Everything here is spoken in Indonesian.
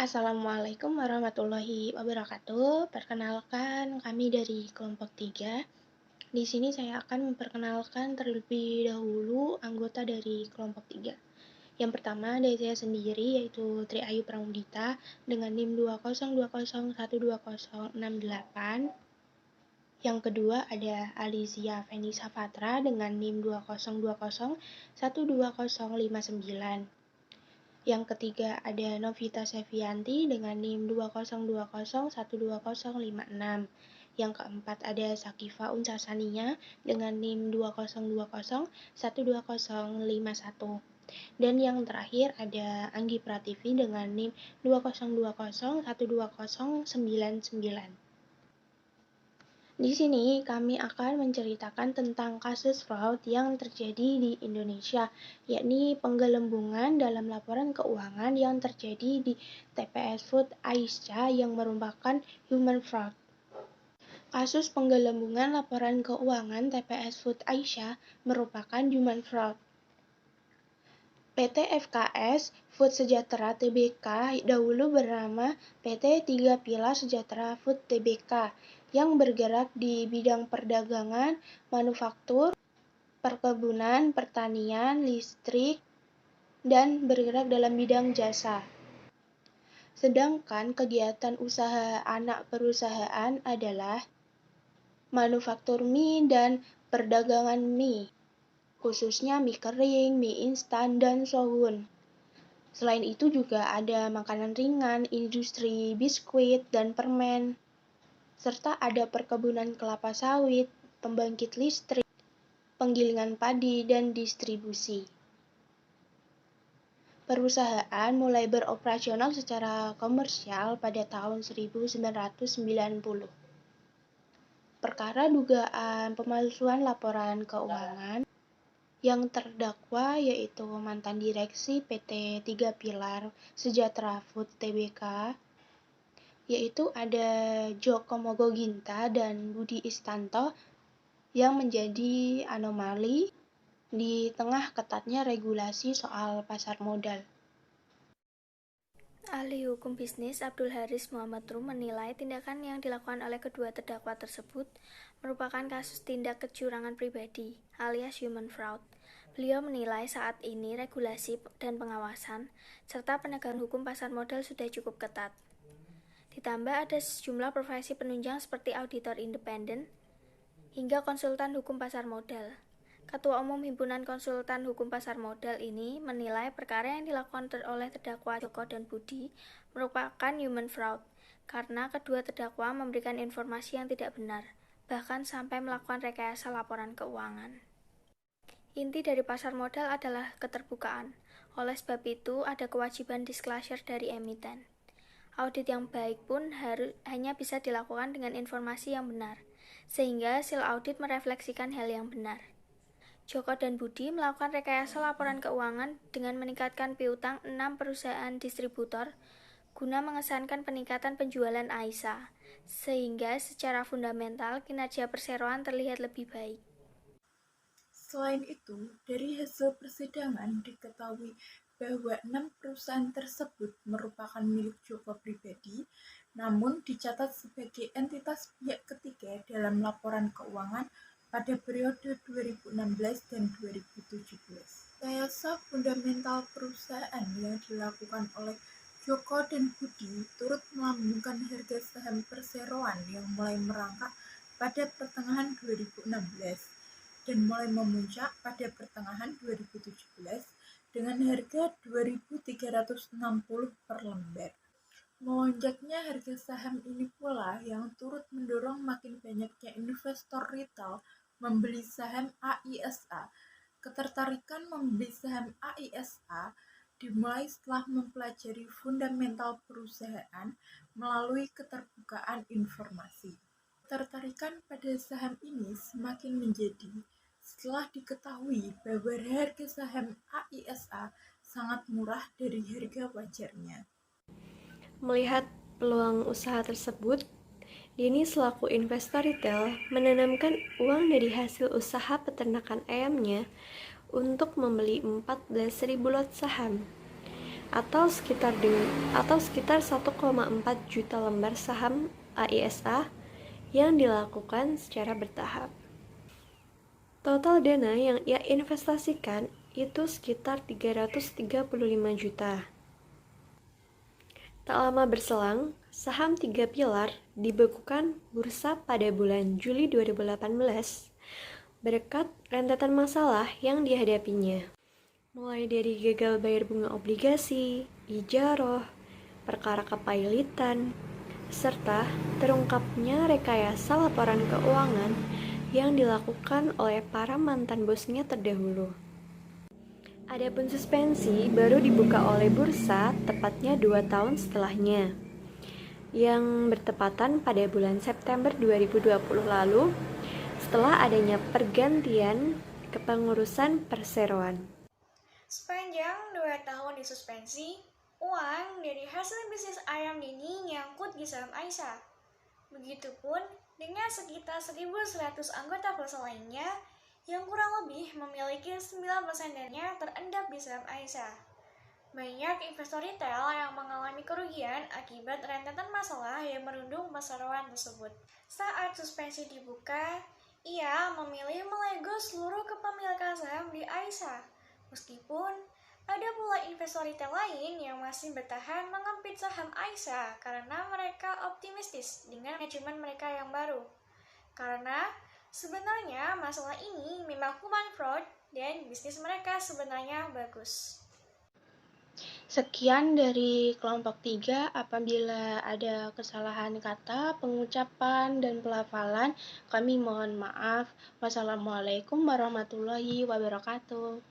Assalamualaikum warahmatullahi wabarakatuh. Perkenalkan, kami dari kelompok 3. Di sini saya akan memperkenalkan terlebih dahulu anggota dari kelompok 3. Yang pertama dari saya sendiri, yaitu Tri Ayu Pramudita dengan NIM 202012068. Yang kedua ada Alizia Venisa Fatra dengan NIM 202012059. Yang ketiga ada Novita Sevianti dengan NIM 202012056. Yang keempat ada Sakifa Unsasania dengan NIM 202012051. Dan yang terakhir ada Anggi Prativi dengan NIM 202012099. Di sini kami akan menceritakan tentang kasus fraud yang terjadi di Indonesia, yakni penggelembungan dalam laporan keuangan yang terjadi di TPS Food Aisyah yang merupakan human fraud. Kasus penggelembungan laporan keuangan TPS Food Aisyah merupakan human fraud. PT FKS Food Sejahtera Tbk dahulu bernama PT Tiga Pilar Sejahtera Food Tbk yang bergerak di bidang perdagangan, manufaktur, perkebunan, pertanian, listrik, dan bergerak dalam bidang jasa. Sedangkan kegiatan usaha anak perusahaan adalah manufaktur mie dan perdagangan mie, khususnya mie kering, mie instan, dan sohun. Selain itu juga ada makanan ringan, industri biskuit dan permen, serta ada perkebunan kelapa sawit, pembangkit listrik, penggilingan padi, dan distribusi. Perusahaan mulai beroperasional secara komersial pada tahun 1990. Perkara dugaan pemalsuan laporan keuangan yang terdakwa yaitu mantan direksi PT Tiga Pilar Sejahtera Food Tbk, yaitu ada Joko Mogoginta dan Budi Istanto yang menjadi anomali di tengah ketatnya regulasi soal pasar modal. Ahli hukum bisnis Abdul Haris Muhammad Rum menilai tindakan yang dilakukan oleh kedua terdakwa tersebut merupakan kasus tindak kecurangan pribadi alias human fraud. Beliau menilai saat ini regulasi dan pengawasan serta penegakan hukum pasar modal sudah cukup ketat. Ditambah ada sejumlah profesi penunjang seperti auditor independen hingga konsultan hukum pasar modal. Ketua Umum Himpunan Konsultan Hukum Pasar Modal ini menilai perkara yang dilakukan oleh terdakwa Joko dan Budi merupakan human fraud karena kedua terdakwa memberikan informasi yang tidak benar, bahkan sampai melakukan rekayasa laporan keuangan. Inti dari pasar modal adalah keterbukaan. Oleh sebab itu, ada kewajiban disclosure dari emiten. Audit yang baik pun hanya bisa dilakukan dengan informasi yang benar, sehingga hasil audit merefleksikan hal yang benar. Joko dan Budi melakukan rekayasa laporan keuangan dengan meningkatkan piutang 6 perusahaan distributor guna mengesankan peningkatan penjualan Aisyah, sehingga secara fundamental kinerja perseroan terlihat lebih baik. Selain itu, dari hasil persidangan diketahui bahwa 6 perusahaan tersebut merupakan milik Joko pribadi, namun dicatat sebagai entitas pihak ketiga dalam laporan keuangan pada periode 2016 dan 2017. Rekayasa fundamental perusahaan yang dilakukan oleh Joko dan Budi turut melambungkan harga saham perseroan yang mulai merangkak pada pertengahan 2016 dan mulai memuncak pada pertengahan 2017 dengan harga 2.360 per lembar. Melonjaknya harga saham ini pula yang turut mendorong makin banyaknya investor retail membeli saham AISA. Ketertarikan membeli saham AISA dimulai setelah mempelajari fundamental perusahaan melalui keterbukaan informasi. Ketertarikan pada saham ini semakin menjadi setelah diketahui bahwa harga saham AISA sangat murah dari harga wajarnya. Melihat peluang usaha tersebut, Dini selaku investor retail menanamkan uang dari hasil usaha peternakan ayamnya untuk membeli 14.000 lot saham. atau sekitar 1,4 juta lembar saham AISA yang dilakukan secara bertahap. Total dana yang ia investasikan itu sekitar 335 juta. Tak lama berselang, saham 3 pilar dibekukan bursa pada bulan Juli 2018 berkat rentetan masalah yang dihadapinya. Mulai dari gagal bayar bunga obligasi, ijaroh, perkara kepailitan, serta terungkapnya rekayasa laporan keuangan yang dilakukan oleh para mantan bosnya terdahulu. Adapun suspensi baru dibuka oleh bursa tepatnya 2 tahun setelahnya, yang bertepatan pada bulan September 2020 lalu setelah adanya pergantian kepengurusan perseroan. Sepanjang 2 tahun disuspensi, uang dari hasil bisnis ayam ini nyangkut di saham Aisyah. Begitupun dengan sekitar 1.100 anggota Polsel lainnya yang kurang lebih memiliki 9% dananya terendap di saham Aisyah. Banyak investor retail yang mengalami kerugian akibat rentetan masalah yang merundung perseroan tersebut. Saat suspensi dibuka, ia memilih melego seluruh kepemilikan saham di Aisyah. Meskipun ada pula investor retail lain yang masih bertahan mengempit saham Aisyah karena mereka optimistis dengan manajemen mereka yang baru. Karena sebenarnya masalah ini memang bukan fraud dan bisnis mereka sebenarnya bagus. Sekian dari kelompok 3. Apabila ada kesalahan kata, pengucapan, dan pelafalan, kami mohon maaf. Wassalamualaikum warahmatullahi wabarakatuh.